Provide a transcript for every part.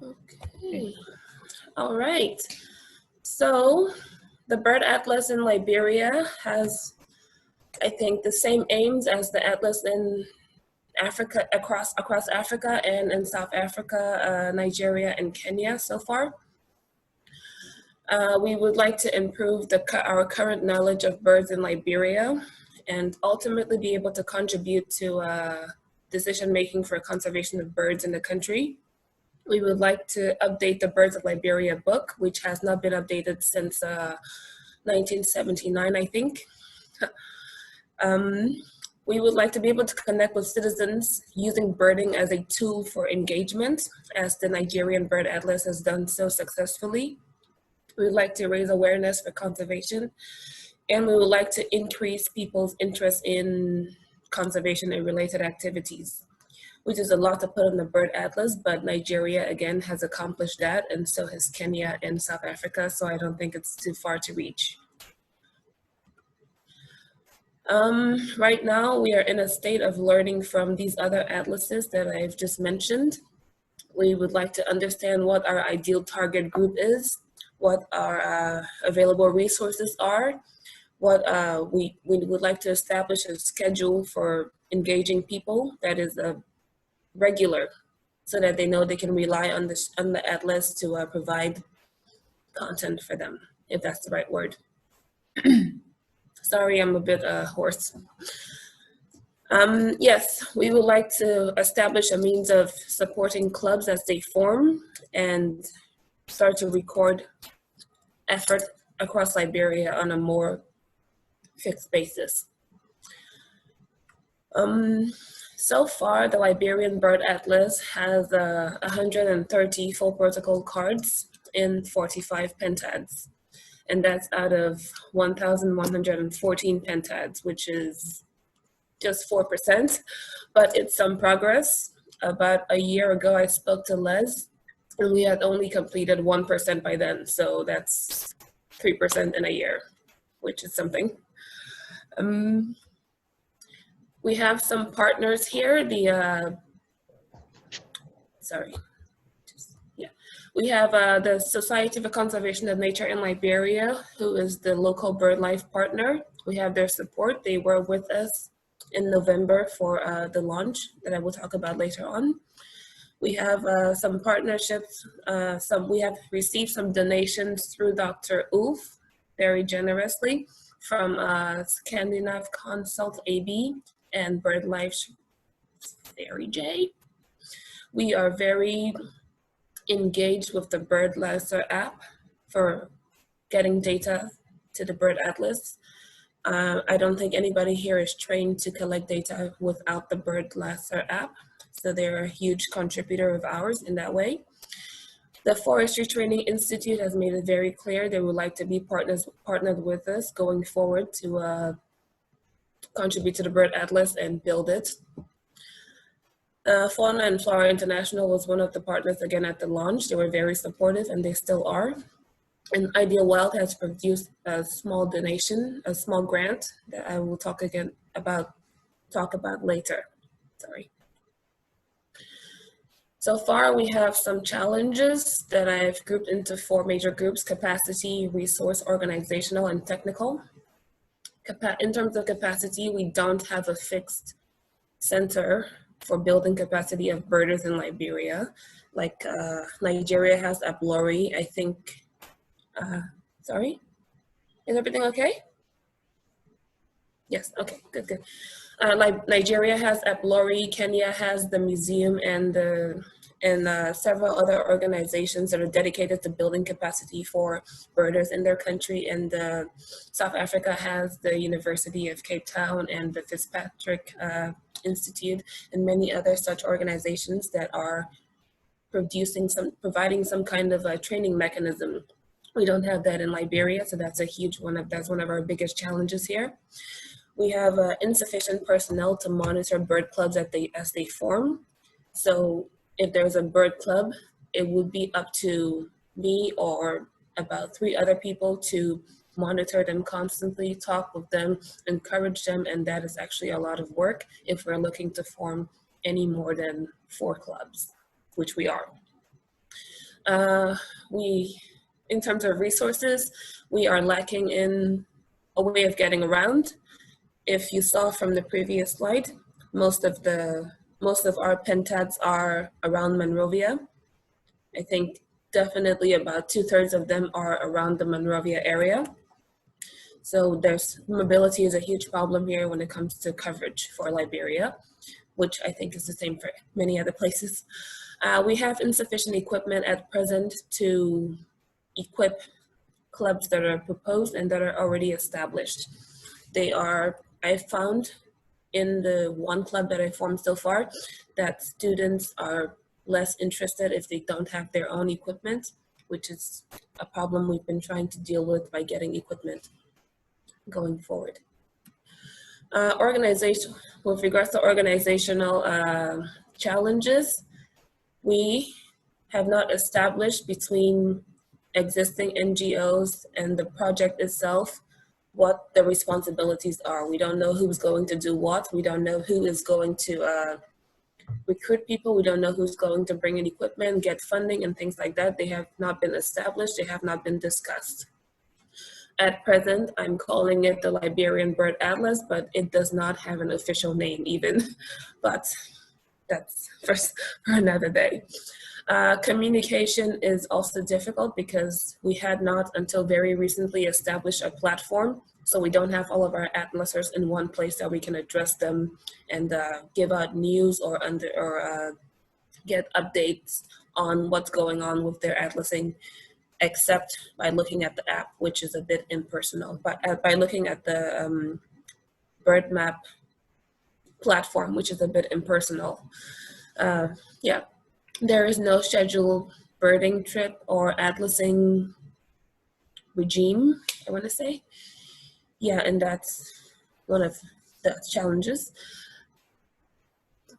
Okay, all right. So the Bird Atlas in Liberia has, I think, the same aims as the Atlas in Africa, across Africa and in South Africa, Nigeria, and Kenya so far. We would like to improve our current knowledge of birds in Liberia and ultimately be able to contribute to decision-making for conservation of birds in the country. We would like to update the Birds of Liberia book, which has not been updated since 1979, I think. We would like to be able to connect with citizens using birding as a tool for engagement, as the Liberian Bird Atlas has done so successfully. We would like to raise awareness for conservation, and we would like to increase people's interest in conservation and related activities, which is a lot to put on the Bird Atlas, but Nigeria, again, has accomplished that, and so has Kenya and South Africa, so I don't think it's too far to reach. Right now, we are in a state of learning from these other atlases that I've just mentioned. We would like to understand what our ideal target group is, what our available resources are, what we would like to establish a schedule for engaging people that is regular, so that they know they can rely on the atlas to provide content for them, if that's the right word. Sorry, I'm a bit hoarse. Yes, we would like to establish a means of supporting clubs as they form and start to record effort across Liberia on a more fixed basis. So far, the Liberian Bird Atlas has 130 full protocol cards in 45 pentads. And that's out of 1,114 pentads, which is just 4%, but it's some progress. About a year ago, I spoke to Les, and we had only completed 1% by then, so that's 3% in a year, which is something. We have some partners here. We have the Society for Conservation of Nature in Liberia, who is the local BirdLife partner. We have their support. They were with us in November for the launch that I will talk about later on. We have some partnerships. We have received some donations through Dr. Ulf, very generously, from Scandinav Consult AB and BirdLife's Fairy J. We are very engaged with the Bird Laser app for getting data to the Bird Atlas. I don't think anybody here is trained to collect data without the Bird Laser app, so they're a huge contributor of ours in that way. The Forestry Training Institute has made it very clear they would like to be partnered with us going forward to contribute to the Bird Atlas and build it. Fauna and Flora International was one of the partners again at the launch. They were very supportive, and they still are. And Ideal Wild has produced a small donation, a small grant that I will talk about later. Sorry. So far, we have some challenges that I've grouped into 4 major groups: capacity, resource, organizational, and technical. In terms of capacity, we don't have a fixed center for building capacity of birders in Liberia. Like Nigeria has Ablori, I think. Sorry, is everything okay? Yes, okay, good. Nigeria has Ablori, Kenya has the museum, and several other organizations that are dedicated to building capacity for birders in their country. And South Africa has the University of Cape Town and the Fitzpatrick Institute and many other such organizations that are providing some kind of a training mechanism. We don't have that in Liberia, so that's that's one of our biggest challenges here. We have insufficient personnel to monitor bird clubs as they form. So if there's a bird club, it would be up to me or about 3 other people to monitor them constantly, talk with them, encourage them, and that is actually a lot of work if we're looking to form any more than 4 clubs, which we are. We, in terms of resources, we are lacking in a way of getting around. If you saw from the previous slide, most of our pentads are around Monrovia. I think definitely about 2/3 of them are around the Monrovia area. So mobility is a huge problem here when it comes to coverage for Liberia, which I think is the same for many other places. We have insufficient equipment at present to equip clubs that are proposed and that are already established. I found in the one club that I formed so far that students are less interested if they don't have their own equipment, which is a problem we've been trying to deal with by getting equipment going forward. With regards to organizational challenges, we have not established between existing NGOs and the project itself what the responsibilities are. We don't know who's going to do what. We don't know who is going to recruit people. We don't know who's going to bring in equipment, get funding, and things like that. They have not been established. They have not been discussed. At present, I'm calling it the Liberian Bird Atlas, but it does not have an official name even, but that's for another day. Communication is also difficult because we had not until very recently established a platform, so we don't have all of our atlasers in one place that we can address them and give out news or get updates on what's going on with their atlasing, except by looking at the app, which is a bit impersonal. But by looking at the bird map platform, which is a bit impersonal. Yeah, there is no scheduled birding trip or atlasing regime, I want to say. Yeah, and that's one of the challenges.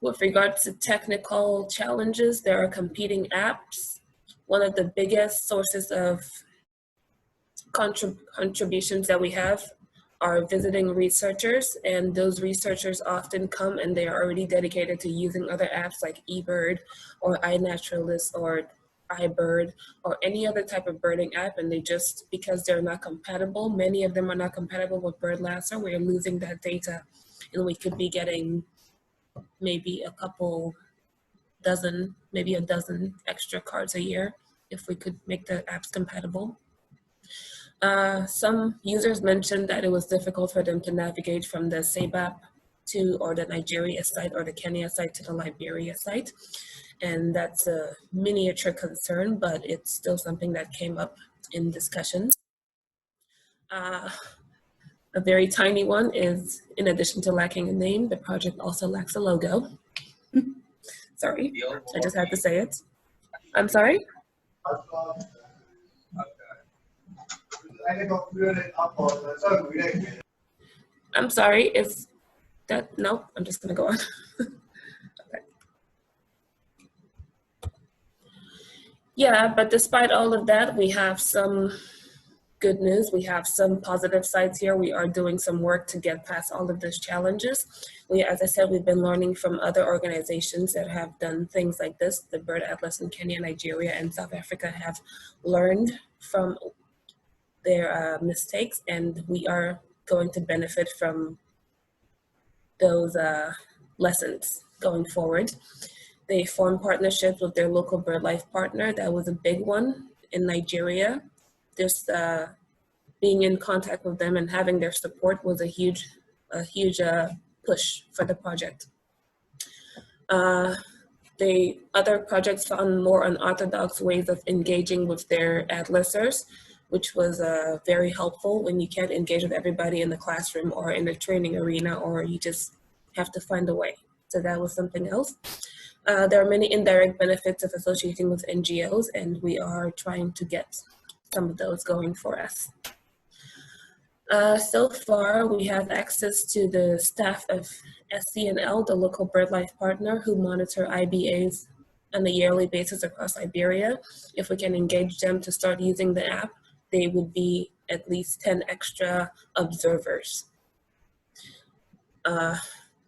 With regards to technical challenges, there are competing apps. One of the biggest sources of contributions that we have are visiting researchers, and those researchers often come and they are already dedicated to using other apps like eBird or iNaturalist or iBird or any other type of birding app, and they just, because they're not compatible, many of them are not compatible with BirdLasser, we're losing that data, and we could be getting maybe a dozen extra cards a year if we could make the apps compatible. Some users mentioned that it was difficult for them to navigate from the SABAP or the Nigeria site or the Kenya site to the Liberia site. And that's a miniature concern, but it's still something that came up in discussions. A very tiny one is, in addition to lacking a name, the project also lacks a logo. Sorry, I just had to say it. I'm sorry? I'm sorry, is that, no, I'm just gonna go on. Okay. Yeah, but despite all of that, we have some good news. We have some positive sides here. We are doing some work to get past all of those challenges. As I said, we've been learning from other organizations that have done things like this. The Bird Atlas in Kenya, Nigeria, and South Africa have learned from their mistakes, and we are going to benefit from those lessons going forward. They formed partnerships with their local BirdLife partner. That was a big one in Nigeria. Just being in contact with them and having their support was a huge push for the project. The other projects found more unorthodox ways of engaging with their atlasers, which was very helpful when you can't engage with everybody in the classroom or in the training arena, or you just have to find a way. So that was something else. There are many indirect benefits of associating with NGOs, and we are trying to get some of those going for us. So far, we have access to the staff of SCNL, the local BirdLife partner, who monitor IBAs on a yearly basis across Liberia. If we can engage them to start using the app, they would be at least 10 extra observers.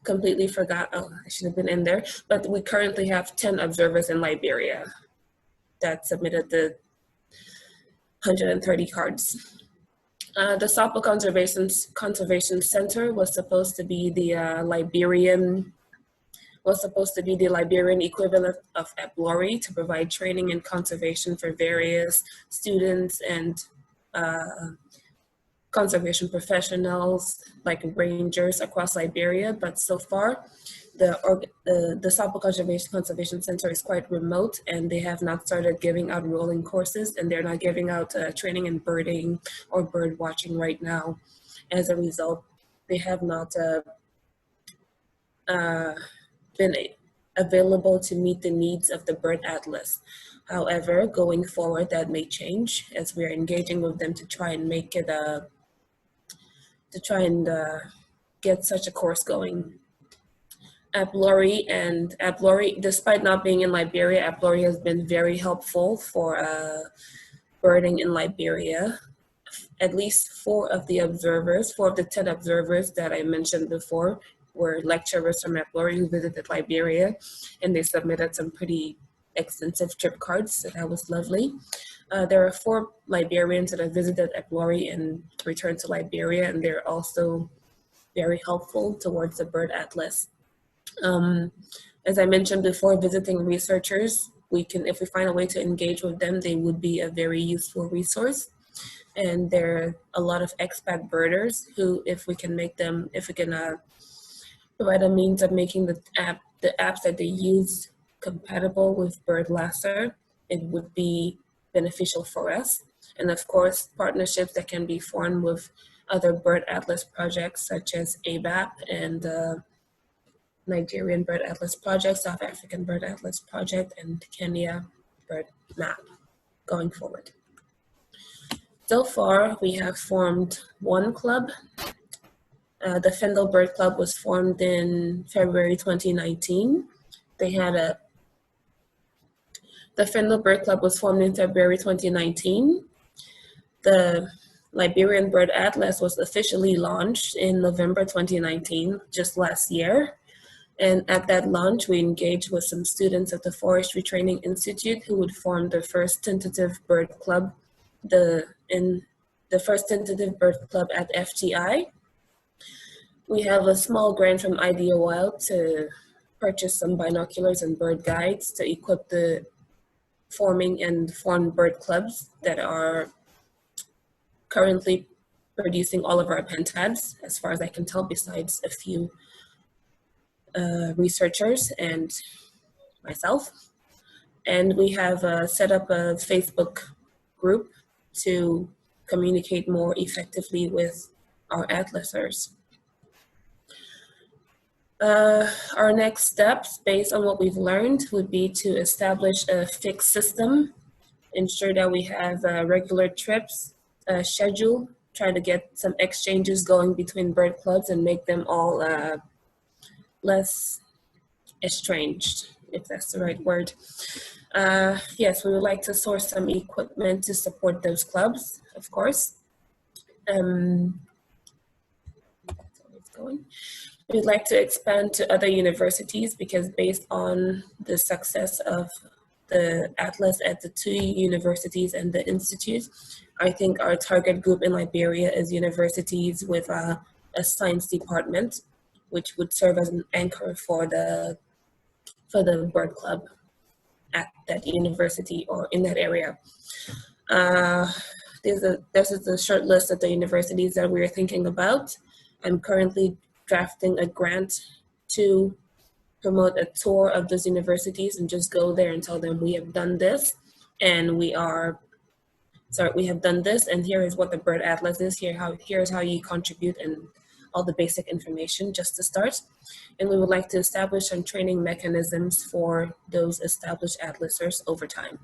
Completely forgot, oh, I should have been in there, but we currently have 10 observers in Liberia. that submitted the 130 cards. The Sapo Conservation Center was supposed to be the Liberian equivalent of EPLORI to provide training in conservation for various students and conservation professionals like rangers across Liberia, but so far the Sapo Conservation Center is quite remote, and they have not started giving out rolling courses, and they're not giving out training in birding or bird watching right now. As a result, they have not been available to meet the needs of the Bird Atlas. However, going forward, that may change as we're engaging with them to try and make it get such a course going. EPLORI, despite not being in Liberia, EPLORI has been very helpful for birding in Liberia. At least 4 of the 10 observers that I mentioned before were lecturers from EPLORI who visited Liberia, and they submitted some pretty extensive trip cards, so that was lovely. There are 4 Liberians that have visited EPLORI and returned to Liberia, and they're also very helpful towards the Bird Atlas. As I mentioned before, visiting researchers, if we find a way to engage with them, they would be a very useful resource. And there are a lot of expat birders who, if we can provide a means of making the apps that they use compatible with BirdLasser, it would be beneficial for us. And of course, partnerships that can be formed with other Bird Atlas projects such as ABAP and Nigerian Bird Atlas Project, South African Bird Atlas Project, and Kenya Bird Map going forward. So far, we have formed 1 club. The Fendel Bird Club was formed in February 2019. The Fendel Bird Club was formed in February 2019. The Liberian Bird Atlas was officially launched in November 2019, just last year. And at that launch, we engaged with some students at the Forestry Training Institute who would form the first tentative bird club, the first tentative bird club at FTI. We have a small grant from Idea Wild to purchase some binoculars and bird guides to equip the forming and formed bird clubs that are currently producing all of our pentabs, as far as I can tell, besides a few researchers and myself. And we have set up a Facebook group to communicate more effectively with our atlasers. Our next steps, based on what we've learned, would be to establish a fixed system, ensure that we have regular trips, schedule, try to get some exchanges going between bird clubs and make them all less estranged, if that's the right word. Yes, we would like to source some equipment to support those clubs, of course. We'd like to expand to other universities because based on the success of the Atlas at the 2 universities and the institute, I think our target group in Liberia is universities with a science department, which would serve as an anchor for the bird club at that university or in that area. This is a short list of the universities that we're thinking about. I'm currently drafting a grant to promote a tour of those universities and just go there and tell them we have done this and we have done this and here is what the Bird Atlas is, here's how you contribute and all the basic information just to start. And we would like to establish some training mechanisms for those established atlasers over time.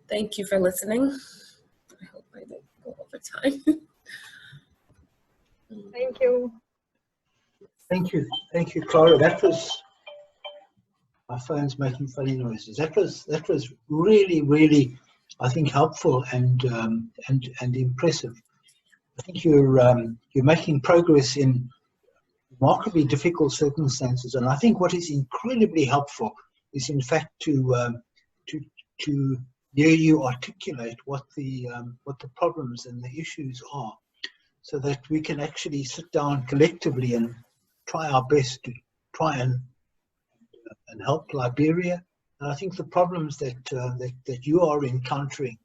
Thank you for listening. I hope I didn't go over time. Thank you. Thank you, Clara. That was, my phone's making funny noises. That was really, I think, helpful and impressive. I think you're making progress in remarkably difficult circumstances, and I think what is incredibly helpful is, in fact, to to hear you articulate what the problems and the issues are, so that we can actually sit down collectively and try our best to try and help Liberia. And I think the problems that you are encountering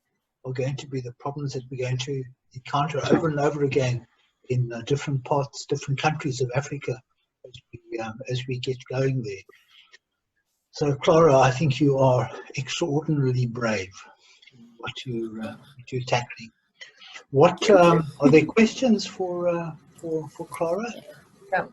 are going to be the problems that we're going to encounter over and over again in different parts, different countries of Africa as we get going there. So, Clara, I think you are extraordinarily brave in what you're tackling. What are there questions for Clara? Yeah.